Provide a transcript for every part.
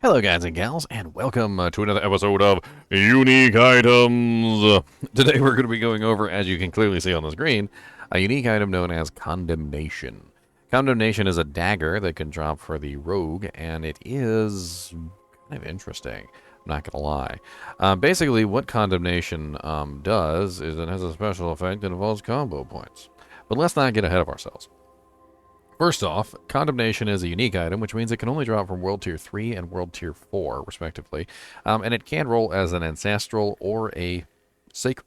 Hello guys and gals, and welcome to another episode of Unique Items. Today we're going to be going over, as you can clearly see on the screen, a unique item known as Condemnation. Condemnation is a dagger that can drop for the rogue, and it is kind of interesting, I'm not going to lie. Basically, what Condemnation does is it has a special effect that involves combo points. But let's not get ahead of ourselves. First off, Condemnation is a unique item, which means it can only drop from World Tier 3 and World Tier 4, respectively, and it can roll as an Ancestral or a Sacred.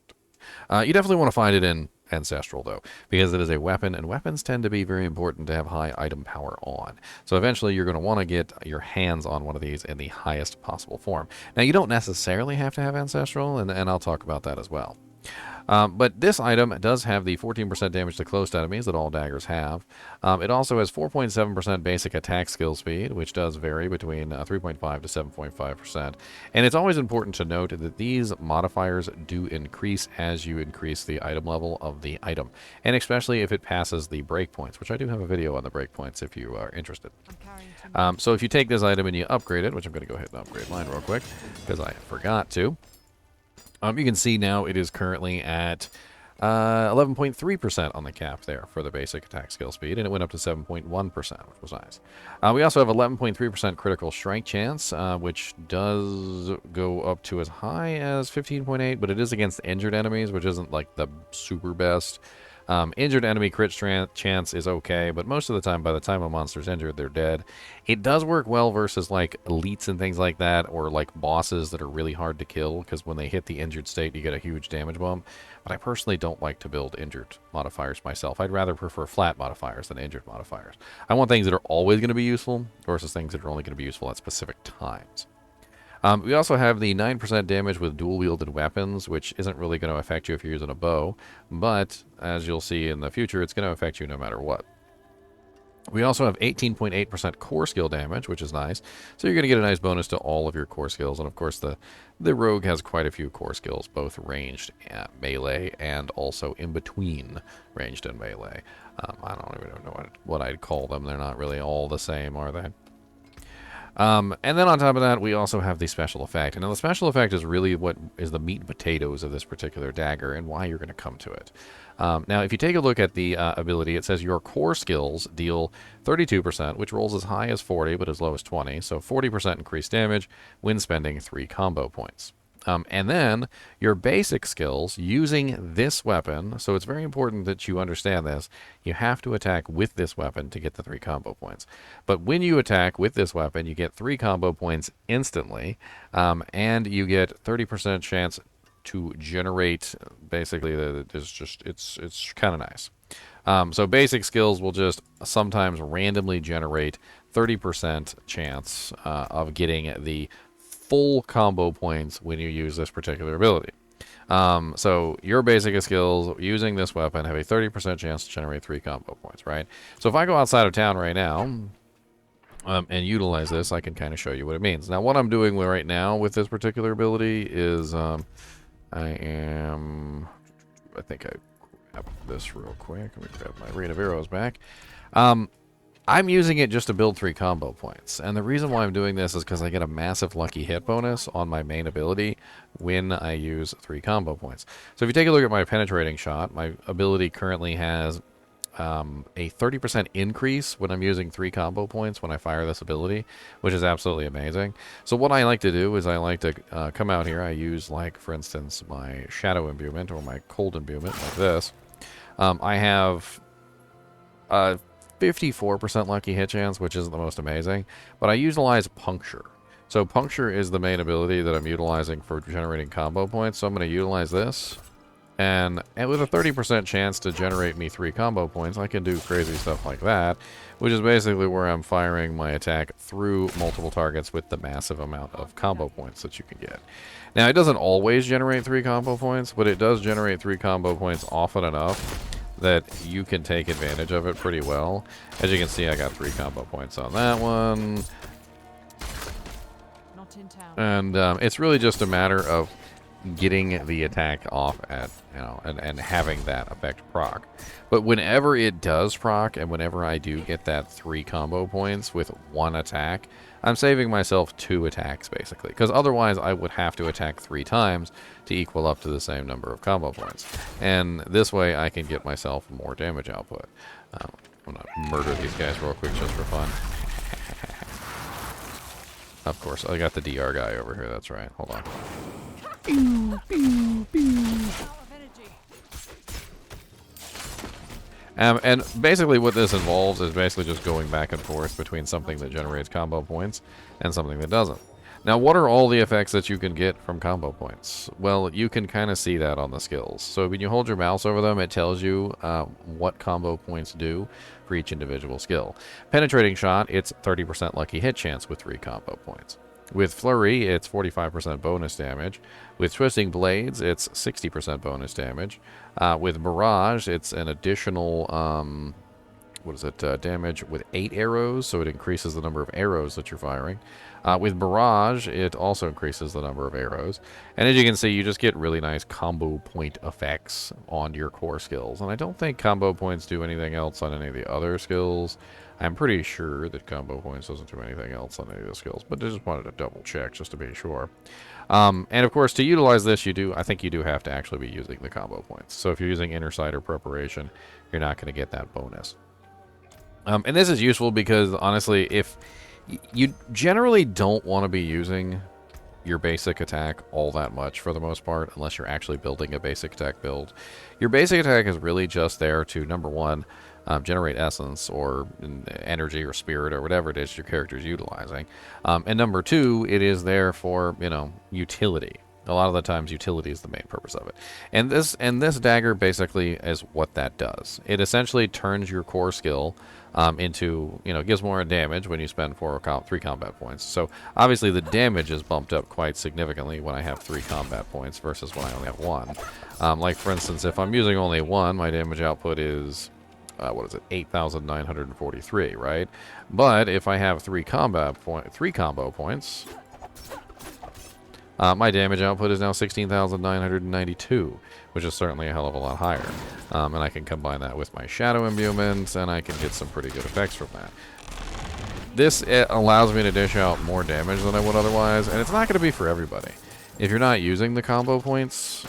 You definitely want to find it in Ancestral, though, because it is a weapon, and weapons tend to be very important to have high item power on. So eventually you're going to want to get your hands on one of these in the highest possible form. Now, you don't necessarily have to have Ancestral, and I'll talk about that as well. But this item does have the 14% damage to close enemies that all daggers have. It also has 4.7% basic attack skill speed, which does vary between 3.5 to 7.5%. And it's always important to note that these modifiers do increase as you increase the item level of the item, and especially if it passes the breakpoints, which I do have a video on the breakpoints if you are interested. So if you take this item and you upgrade it, which I'm going to go ahead and upgrade mine real quick, because I forgot to. You can see now it is currently at 11.3% on the cap there for the basic attack skill speed, and it went up to 7.1%, which was nice. We also have 11.3% critical strike chance, which does go up to as high as 15.8, but it is against injured enemies, which isn't like the super best. Injured enemy crit chance is okay, but most of the time, by the time a monster's injured, they're dead. It does work well versus like elites and things like that, or like bosses that are really hard to kill, because when they hit the injured state, you get a huge damage bump. But I personally don't like to build injured modifiers myself. I'd rather prefer flat modifiers than injured modifiers. I want things that are always going to be useful versus things that are only going to be useful at specific times. We also have the 9% damage with dual-wielded weapons, which isn't really going to affect you if you're using a bow, but as you'll see in the future, it's going to affect you no matter what. We also have 18.8% core skill damage, which is nice, so you're going to get a nice bonus to all of your core skills, and of course the rogue has quite a few core skills, both ranged and melee, and also in between ranged and melee. I don't even know what I'd call them. They're not really all the same, are they? And then on top of that, we also have the special effect. And now the special effect is really what is the meat and potatoes of this particular dagger and why you're going to come to it. Now, if you take a look at the ability, it says your core skills deal 32%, which rolls as high as 40, but as low as 20. So 40% increased damage when spending 3 combo points. And then your basic skills using this weapon, so it's very important that you understand this, you have to attack with this weapon to get the 3 combo points. But when you attack with this weapon, you get 3 combo points instantly, and you get 30% chance to generate, basically, it's kind of nice. So basic skills will just sometimes randomly generate 30% chance of getting the full combo points when you use this particular ability. So your basic skills using this weapon have a 30% chance to generate 3 combo points, right? So if I go outside of town right now and utilize this, I can kind of show you what it means. Now, what I'm doing right now with this particular ability is I think I grab this real quick. Let me grab my Arena of Arrows back. I'm using it just to build 3 combo points, and the reason why I'm doing this is because I get a massive lucky hit bonus on my main ability when I use 3 combo points. So if you take a look at my penetrating shot, my ability currently has a 30% increase when I'm using 3 combo points when I fire this ability, which is absolutely amazing. So what I like to do is I like to come out here. I use, like, for instance, my Shadow Imbuement or my Cold Imbuement like this. I have 54% lucky hit chance, which isn't the most amazing, but I utilize Puncture. So Puncture is the main ability that I'm utilizing for generating combo points, so I'm going to utilize this, and with a 30% chance to generate me 3 combo points, I can do crazy stuff like that, which is basically where I'm firing my attack through multiple targets with the massive amount of combo points that you can get. Now, it doesn't always generate 3 combo points, but it does generate 3 combo points often enough that you can take advantage of it pretty well. As you can see, I got 3 combo points on that one. And it's really just a matter of getting the attack off at, and having that effect proc. But whenever it does proc, and whenever I do get that 3 combo points with 1 attack, I'm saving myself 2 attacks, basically. Because otherwise, I would have to attack 3 times to equal up to the same number of combo points. And this way, I can get myself more damage output. I'm going to murder these guys real quick just for fun. Of course, I got the DR guy over here, that's right. Hold on. And basically what this involves is basically just going back and forth between something that generates combo points and something that doesn't. Now, what are all the effects that you can get from combo points? Well, you can kind of see that on the skills. So when you hold your mouse over them, it tells you what combo points do for each individual skill. Penetrating Shot, it's 30% lucky hit chance with 3 combo points. With Flurry, it's 45% bonus damage. With Twisting Blades, it's 60% bonus damage. With Barrage, it's an additional, damage with 8 arrows, so it increases the number of arrows that you're firing. With Barrage, it also increases the number of arrows. And as you can see, you just get really nice combo point effects on your core skills. And I don't think combo points do anything else on any of the other skills. I'm pretty sure that combo points doesn't do anything else on any of the skills, but I just wanted to double check just to be sure. And of course, to utilize this, I think you do have to actually be using the combo points. So if you're using Inner Sight or Preparation, you're not going to get that bonus. And this is useful because, honestly, if you generally don't want to be using your basic attack all that much for the most part, unless you're actually building a basic attack build. Your basic attack is really just there to, number one, generate essence or energy or spirit or whatever it is your character is utilizing. And number two, it is there for, utility. A lot of the times utility is the main purpose of it. And this dagger basically is what that does. It essentially turns your core skill into, gives more damage when you spend 3 combat points. So obviously the damage is bumped up quite significantly when I have 3 combat points versus when I only have 1. Like for instance, if I'm using only 1, my damage output is 8,943, right? But if I have 3 combo points, my damage output is now 16,992, which is certainly a hell of a lot higher. And I can combine that with my shadow imbuements, and I can get some pretty good effects from that. This allows me to dish out more damage than I would otherwise, and it's not going to be for everybody. If you're not using the combo points,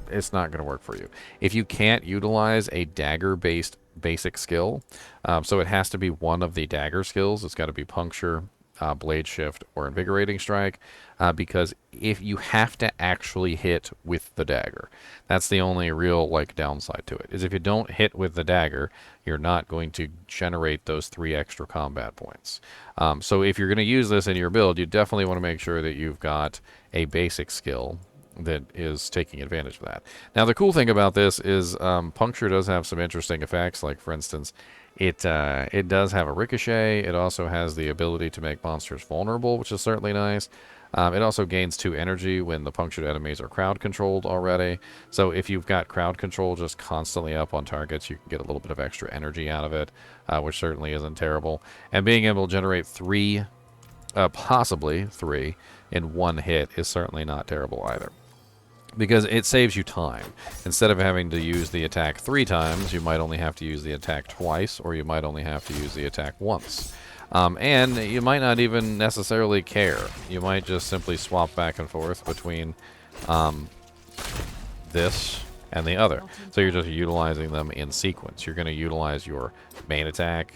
it's not going to work for you. If you can't utilize a dagger-based basic skill, so it has to be one of the dagger skills. It's got to be Puncture, Blade Shift, or Invigorating Strike, because if you have to actually hit with the dagger, that's the only real downside to it, is if you don't hit with the dagger, you're not going to generate those 3 extra combat points. So if you're going to use this in your build, you definitely want to make sure that you've got a basic skill that is taking advantage of that. Now the cool thing about this is Puncture does have some interesting effects, like for instance, it does have a ricochet. It also has the ability to make monsters vulnerable, which is certainly nice. It also gains 2 energy when the punctured enemies are crowd controlled already. So if you've got crowd control just constantly up on targets, you can get a little bit of extra energy out of it, which certainly isn't terrible. And being able to generate 3, possibly 3, in 1 hit is certainly not terrible either, because it saves you time. Instead of having to use the attack 3 times, you might only have to use the attack twice, or you might only have to use the attack once. And you might not even necessarily care. You might just simply swap back and forth between this and the other. So you're just utilizing them in sequence. You're going to utilize your main attack,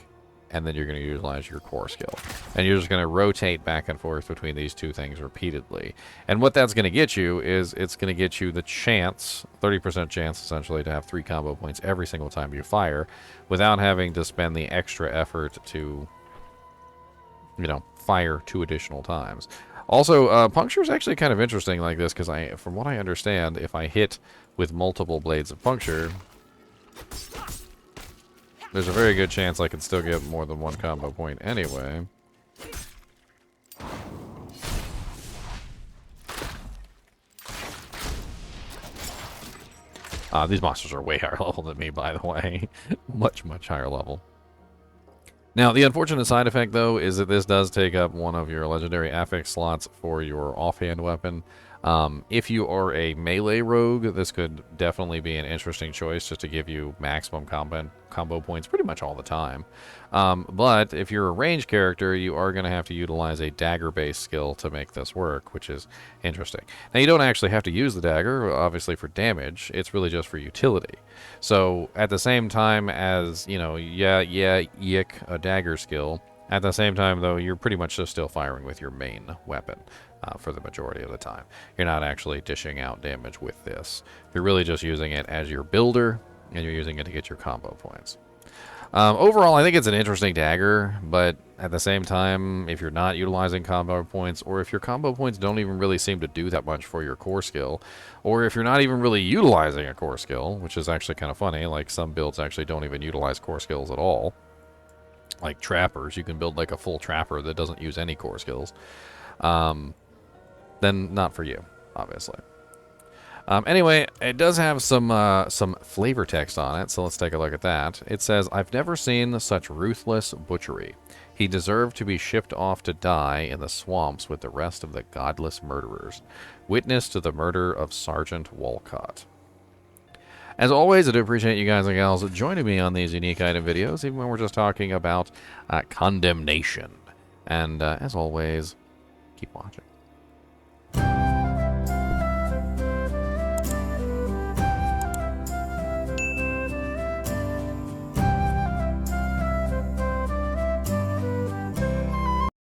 and then you're going to utilize your core skill. And you're just going to rotate back and forth between these 2 things repeatedly. And what that's going to get you is it's going to get you the chance, 30% chance essentially, to have 3 combo points every single time you fire, without having to spend the extra effort to, fire 2 additional times. Also, Puncture is actually kind of interesting like this, because from what I understand, if I hit with multiple blades of Puncture, there's a very good chance I can still get more than 1 combo point anyway. These monsters are way higher level than me, by the way. Much, much higher level. Now, the unfortunate side effect, though, is that this does take up one of your legendary affix slots for your offhand weapon. If you are a melee rogue, this could definitely be an interesting choice just to give you maximum combo points pretty much all the time. But if you're a range character, you are going to have to utilize a dagger-based skill to make this work, which is interesting. Now, you don't actually have to use the dagger, obviously, for damage. It's really just for utility. So, at the same time as, you know, yick, a dagger skill, at the same time, though, you're pretty much just still firing with your main weapon for the majority of the time. You're not actually dishing out damage with this. You're really just using it as your builder, and you're using it to get your combo points. Overall, I think it's an interesting dagger, but at the same time, if you're not utilizing combo points, or if your combo points don't even really seem to do that much for your core skill, or if you're not even really utilizing a core skill, which is actually kind of funny, like some builds actually don't even utilize core skills at all, like trappers, you can build like a full trapper that doesn't use any core skills, then not for you, obviously. Anyway, it does have some flavor text on it, so let's take a look at that. It says, "I've never seen such ruthless butchery. He deserved to be shipped off to die in the swamps with the rest of the godless murderers. Witness to the murder of Sergeant Walcott." As always, I do appreciate you guys and gals joining me on these unique item videos, even when we're just talking about Condemnation. And as always, keep watching.